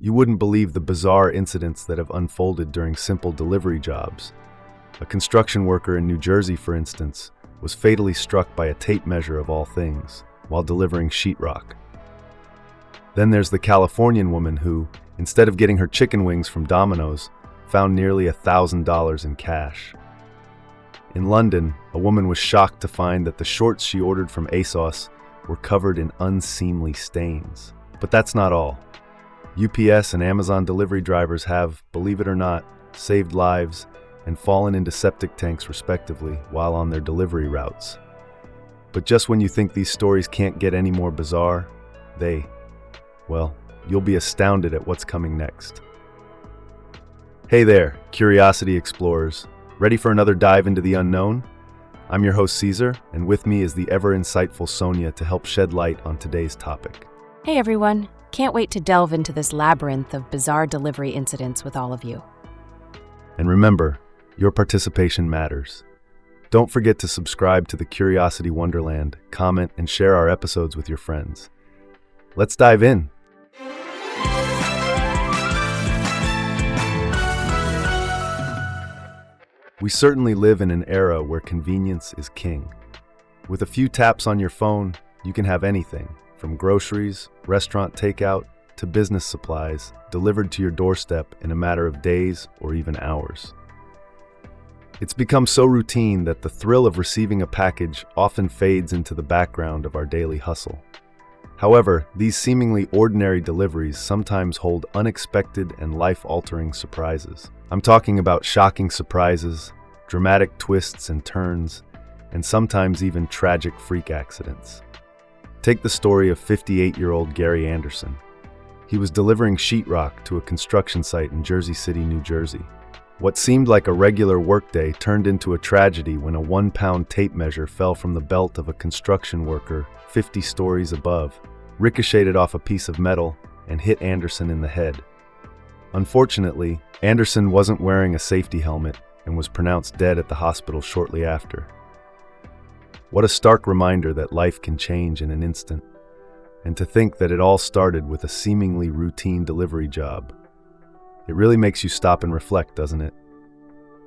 You wouldn't believe the bizarre incidents that have unfolded during simple delivery jobs. A construction worker in New Jersey, for instance, was fatally struck by a tape measure of all things while delivering sheetrock. Then there's the Californian woman who, instead of getting her chicken wings from Domino's, found nearly $1,000 in cash. In London, a woman was shocked to find that the shorts she ordered from ASOS were covered in unseemly stains. But that's not all. UPS and Amazon delivery drivers have, believe it or not, saved lives and fallen into septic tanks respectively while on their delivery routes. But just when you think these stories can't get any more bizarre, you'll be astounded at what's coming next. Hey there, Curiosity Explorers. Ready for another dive into the unknown? I'm your host Caesar, and with me is the ever-insightful Sonia to help shed light on today's topic. Hey everyone, can't wait to delve into this labyrinth of bizarre delivery incidents with all of you. And remember, your participation matters. Don't forget to subscribe to the Curiosity Wonderland, comment, and share our episodes with your friends. Let's dive in. We certainly live in an era where convenience is king. With a few taps on your phone, you can have anything, from groceries, restaurant takeout, to business supplies, delivered to your doorstep in a matter of days or even hours. It's become so routine that the thrill of receiving a package often fades into the background of our daily hustle. However, these seemingly ordinary deliveries sometimes hold unexpected and life-altering surprises. I'm talking about shocking surprises, dramatic twists and turns, and sometimes even tragic freak accidents. Take the story of 58-year-old Gary Anderson. He was delivering sheetrock to a construction site in Jersey City, New Jersey. What seemed like a regular workday turned into a tragedy when a 1-pound tape measure fell from the belt of a construction worker 50 stories above, ricocheted off a piece of metal, and hit Anderson in the head. Unfortunately, Anderson wasn't wearing a safety helmet and was pronounced dead at the hospital shortly after. What a stark reminder that life can change in an instant, and to think that it all started with a seemingly routine delivery job. It really makes you stop and reflect, doesn't it?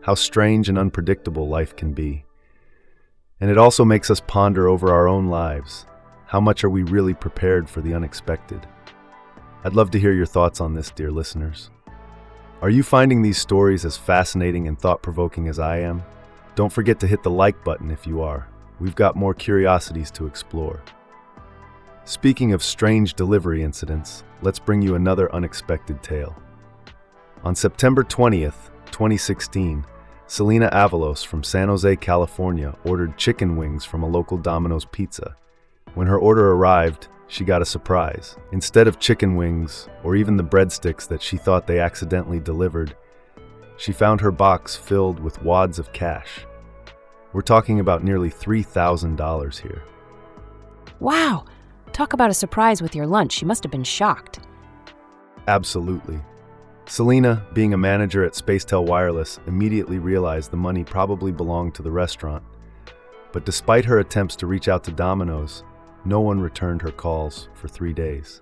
How strange and unpredictable life can be. And it also makes us ponder over our own lives. How much are we really prepared for the unexpected? I'd love to hear your thoughts on this, dear listeners. Are you finding these stories as fascinating and thought-provoking as I am? Don't forget to hit the like button if you are. We've got more curiosities to explore. Speaking of strange delivery incidents, let's bring you another unexpected tale. On September 20th, 2016, Selena Avalos from San Jose, California, ordered chicken wings from a local Domino's pizza. When her order arrived, she got a surprise. Instead of chicken wings, or even the breadsticks that she thought they accidentally delivered, she found her box filled with wads of cash. We're talking about nearly $3,000 here. Wow! Talk about a surprise with your lunch. She must have been shocked. Absolutely. Selena, being a manager at Spacetel Wireless, immediately realized the money probably belonged to the restaurant. But despite her attempts to reach out to Domino's, no one returned her calls for 3 days.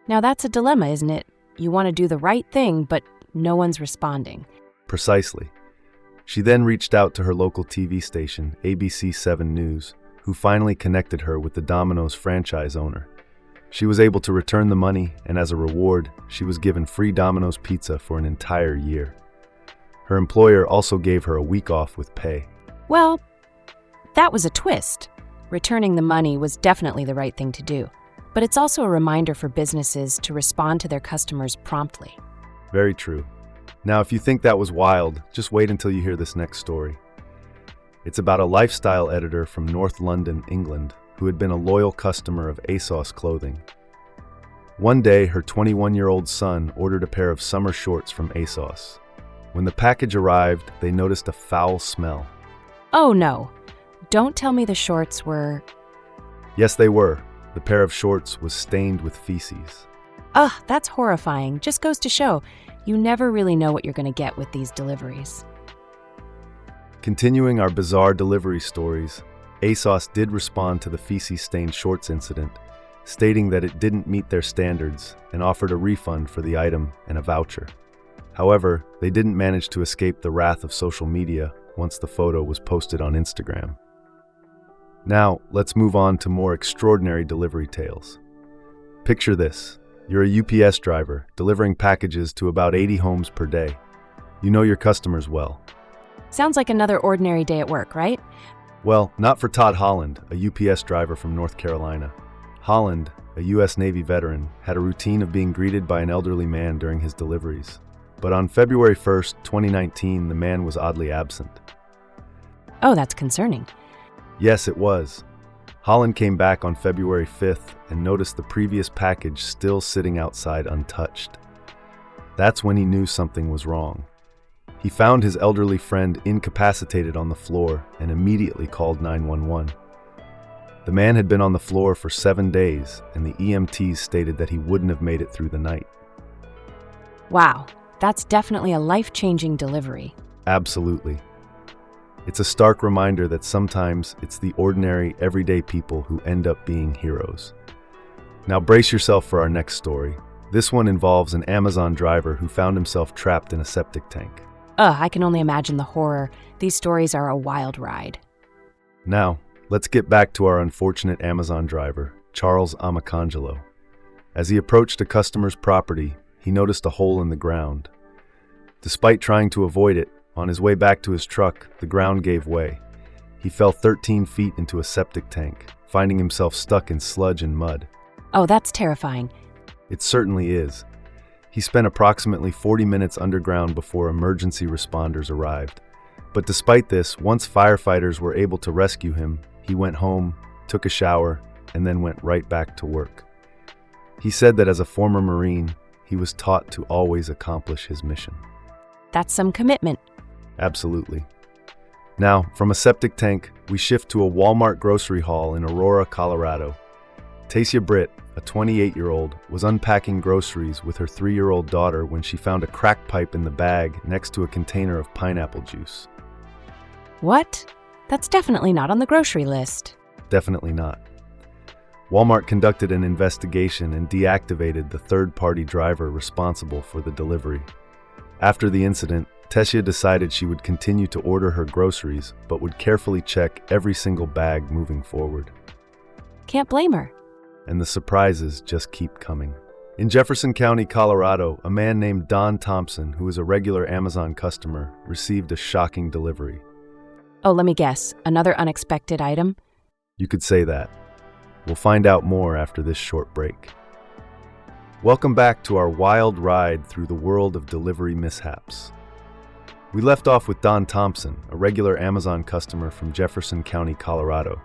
Now that's a dilemma, isn't it? You want to do the right thing, but no one's responding. Precisely. She then reached out to her local TV station, ABC 7 News, who finally connected her with the Domino's franchise owner. She was able to return the money, and as a reward, she was given free Domino's pizza for an entire year. Her employer also gave her a week off with pay. Well, that was a twist. Returning the money was definitely the right thing to do, but it's also a reminder for businesses to respond to their customers promptly. Very true. Now, if you think that was wild, just wait until you hear this next story. It's about a lifestyle editor from North London, England, who had been a loyal customer of ASOS clothing. One day, her 21-year-old son ordered a pair of summer shorts from ASOS. When the package arrived, they noticed a foul smell. Oh no! Don't tell me the shorts were... Yes, they were. The pair of shorts was stained with feces. Ugh, that's horrifying. Just goes to show, you never really know what you're going to get with these deliveries. Continuing our bizarre delivery stories, ASOS did respond to the feces-stained shorts incident, stating that it didn't meet their standards and offered a refund for the item and a voucher. However, they didn't manage to escape the wrath of social media once the photo was posted on Instagram. Now, let's move on to more extraordinary delivery tales. Picture this. You're a UPS driver, delivering packages to about 80 homes per day. You know your customers well. Sounds like another ordinary day at work, right? Well, not for Todd Holland, a UPS driver from North Carolina. Holland, a U.S. Navy veteran, had a routine of being greeted by an elderly man during his deliveries. But on February 1st, 2019, the man was oddly absent. Oh, that's concerning. Yes, it was. Holland came back on February 5th and noticed the previous package still sitting outside untouched. That's when he knew something was wrong. He found his elderly friend incapacitated on the floor and immediately called 911. The man had been on the floor for 7 days, and the EMTs stated that he wouldn't have made it through the night. Wow, that's definitely a life-changing delivery. Absolutely. It's a stark reminder that sometimes it's the ordinary, everyday people who end up being heroes. Now brace yourself for our next story. This one involves an Amazon driver who found himself trapped in a septic tank. I can only imagine the horror. These stories are a wild ride. Now, let's get back to our unfortunate Amazon driver, Charles Amacangelo. As he approached a customer's property, he noticed a hole in the ground. Despite trying to avoid it, on his way back to his truck, the ground gave way. He fell 13 feet into a septic tank, finding himself stuck in sludge and mud. Oh, that's terrifying. It certainly is. He spent approximately 40 minutes underground before emergency responders arrived. But despite this, once firefighters were able to rescue him, he went home, took a shower, and then went right back to work. He said that as a former Marine, he was taught to always accomplish his mission. That's some commitment. Absolutely. Now, from a septic tank, we shift to a Walmart grocery haul in Aurora, Colorado. Tasia Britt, a 28-year-old, was unpacking groceries with her 3-year-old daughter when she found a crack pipe in the bag next to a container of pineapple juice. What? That's definitely not on the grocery list. Definitely not. Walmart conducted an investigation and deactivated the third-party driver responsible for the delivery. After the incident, Tasia decided she would continue to order her groceries, but would carefully check every single bag moving forward. Can't blame her. And the surprises just keep coming. In Jefferson County, Colorado, a man named Don Thompson, who is a regular Amazon customer, received a shocking delivery. Oh, let me guess. Another unexpected item? You could say that. We'll find out more after this short break. Welcome back to our wild ride through the world of delivery mishaps. We left off with Don Thompson, a regular Amazon customer from Jefferson County, Colorado.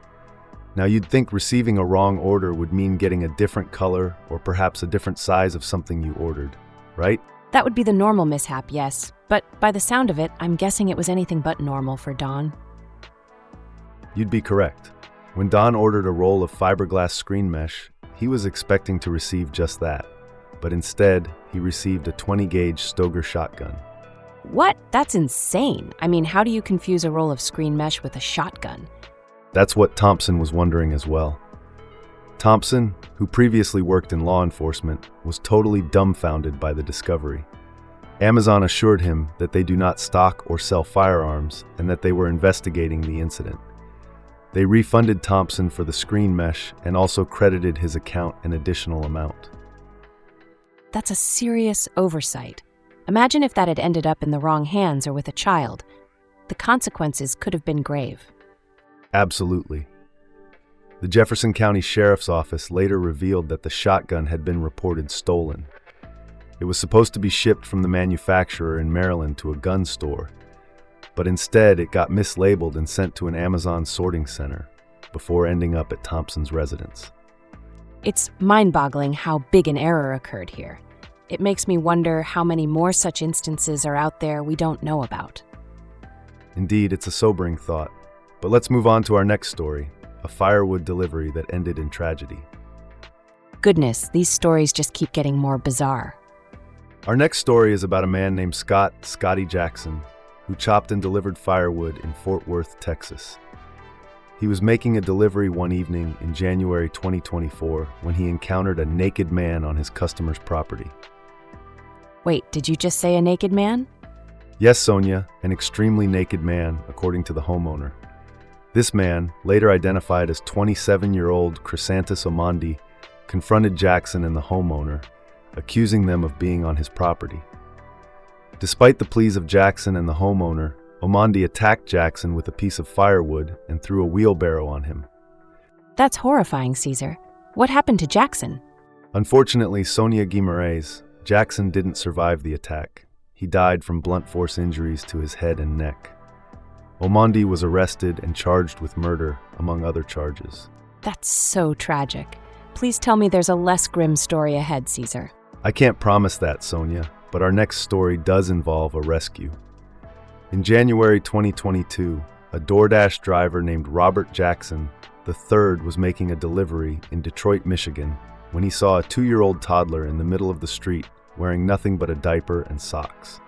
Now, you'd think receiving a wrong order would mean getting a different color or perhaps a different size of something you ordered, right? That would be the normal mishap, yes. But by the sound of it, I'm guessing it was anything but normal for Don. You'd be correct. When Don ordered a roll of fiberglass screen mesh, he was expecting to receive just that. But instead, he received a 20-gauge Stoeger shotgun. What? That's insane. I mean, how do you confuse a roll of screen mesh with a shotgun? That's what Thompson was wondering as well. Thompson, who previously worked in law enforcement, was totally dumbfounded by the discovery. Amazon assured him that they do not stock or sell firearms and that they were investigating the incident. They refunded Thompson for the screen mesh and also credited his account an additional amount. That's a serious oversight. Imagine if that had ended up in the wrong hands or with a child. The consequences could have been grave. Absolutely. The Jefferson County Sheriff's Office later revealed that the shotgun had been reported stolen. It was supposed to be shipped from the manufacturer in Maryland to a gun store, but instead it got mislabeled and sent to an Amazon sorting center before ending up at Thompson's residence. It's mind-boggling how big an error occurred here. It makes me wonder how many more such instances are out there we don't know about. Indeed, it's a sobering thought. But let's move on to our next story, a firewood delivery that ended in tragedy. Goodness, these stories just keep getting more bizarre. Our next story is about a man named Scotty Jackson, who chopped and delivered firewood in Fort Worth, Texas. He was making a delivery one evening in January 2024 when he encountered a naked man on his customer's property. Wait, did you just say a naked man? Yes, Sonia, an extremely naked man, according to the homeowner. This man, later identified as 27-year-old Chrysanthus Omandi, confronted Jackson and the homeowner, accusing them of being on his property. Despite the pleas of Jackson and the homeowner, Omandi attacked Jackson with a piece of firewood and threw a wheelbarrow on him. That's horrifying, Caesar. What happened to Jackson? Unfortunately, Sonia Guimarães, Jackson didn't survive the attack. He died from blunt force injuries to his head and neck. Omandi was arrested and charged with murder, among other charges. That's so tragic. Please tell me there's a less grim story ahead, Caesar. I can't promise that, Sonia, but our next story does involve a rescue. In January 2022, a DoorDash driver named Robert Jackson III was making a delivery in Detroit, Michigan, when he saw a 2-year-old toddler in the middle of the street wearing nothing but a diaper and socks.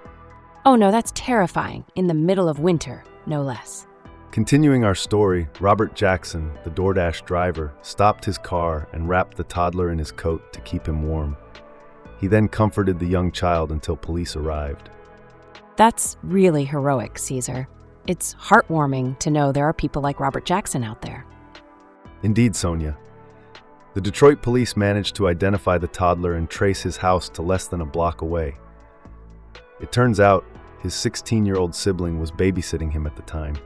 Oh no, that's terrifying. In the middle of winter, no less. Continuing our story, Robert Jackson, the DoorDash driver, stopped his car and wrapped the toddler in his coat to keep him warm. He then comforted the young child until police arrived. That's really heroic, Caesar. It's heartwarming to know there are people like Robert Jackson out there. Indeed, Sonia. The Detroit police managed to identify the toddler and trace his house to less than a block away. It turns out his 16-year-old sibling was babysitting him at the time,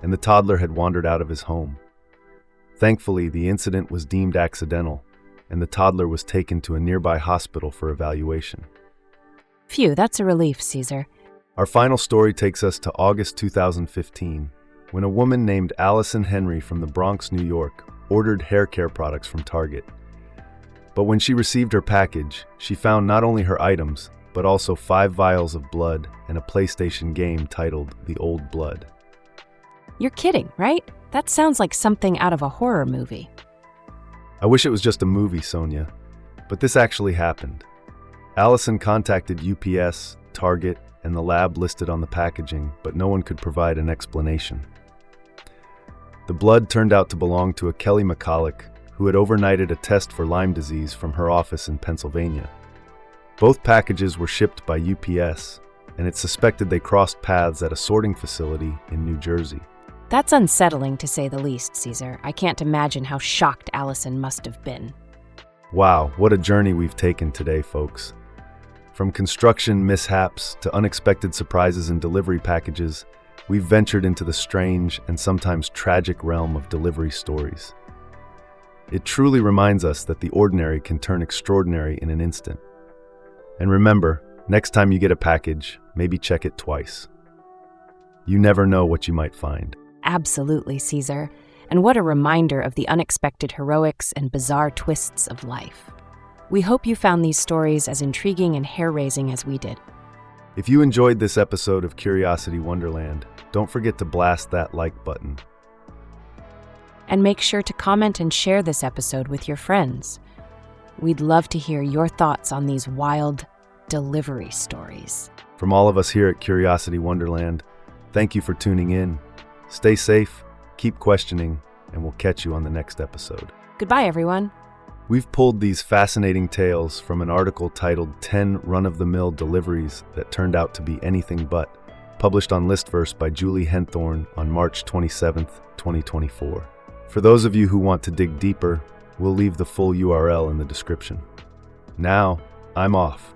and the toddler had wandered out of his home. Thankfully, the incident was deemed accidental, and the toddler was taken to a nearby hospital for evaluation. Phew, that's a relief, Caesar. Our final story takes us to August 2015, when a woman named Allison Henry from the Bronx, New York, ordered hair care products from Target. But when she received her package, she found not only her items, but also 5 vials of blood and a PlayStation game titled The Old Blood. You're kidding, right? That sounds like something out of a horror movie. I wish it was just a movie, Sonia, but this actually happened. Allison contacted UPS, Target, and the lab listed on the packaging, but no one could provide an explanation. The blood turned out to belong to a Kelly McCulloch, who had overnighted a test for Lyme disease from her office in Pennsylvania. Both packages were shipped by UPS, and it's suspected they crossed paths at a sorting facility in New Jersey. That's unsettling, to say the least, Caesar. I can't imagine how shocked Allison must have been. Wow, what a journey we've taken today, folks. From construction mishaps to unexpected surprises in delivery packages, we've ventured into the strange and sometimes tragic realm of delivery stories. It truly reminds us that the ordinary can turn extraordinary in an instant. And remember, next time you get a package, maybe check it twice. You never know what you might find. Absolutely, Caesar. And what a reminder of the unexpected heroics and bizarre twists of life. We hope you found these stories as intriguing and hair-raising as we did. If you enjoyed this episode of Curiosity Wonderland, don't forget to blast that like button. And make sure to comment and share this episode with your friends. We'd love to hear your thoughts on these wild delivery stories. From all of us here at Curiosity Wonderland, thank you for tuning in. Stay safe, keep questioning, and we'll catch you on the next episode. Goodbye, everyone. We've pulled these fascinating tales from an article titled 10 Run-of-the-Mill Deliveries That Turned Out to Be Anything But, published on Listverse by Juie Henthorn on March 27, 2024. For those of you who want to dig deeper, we'll leave the full URL in the description. Now, I'm off.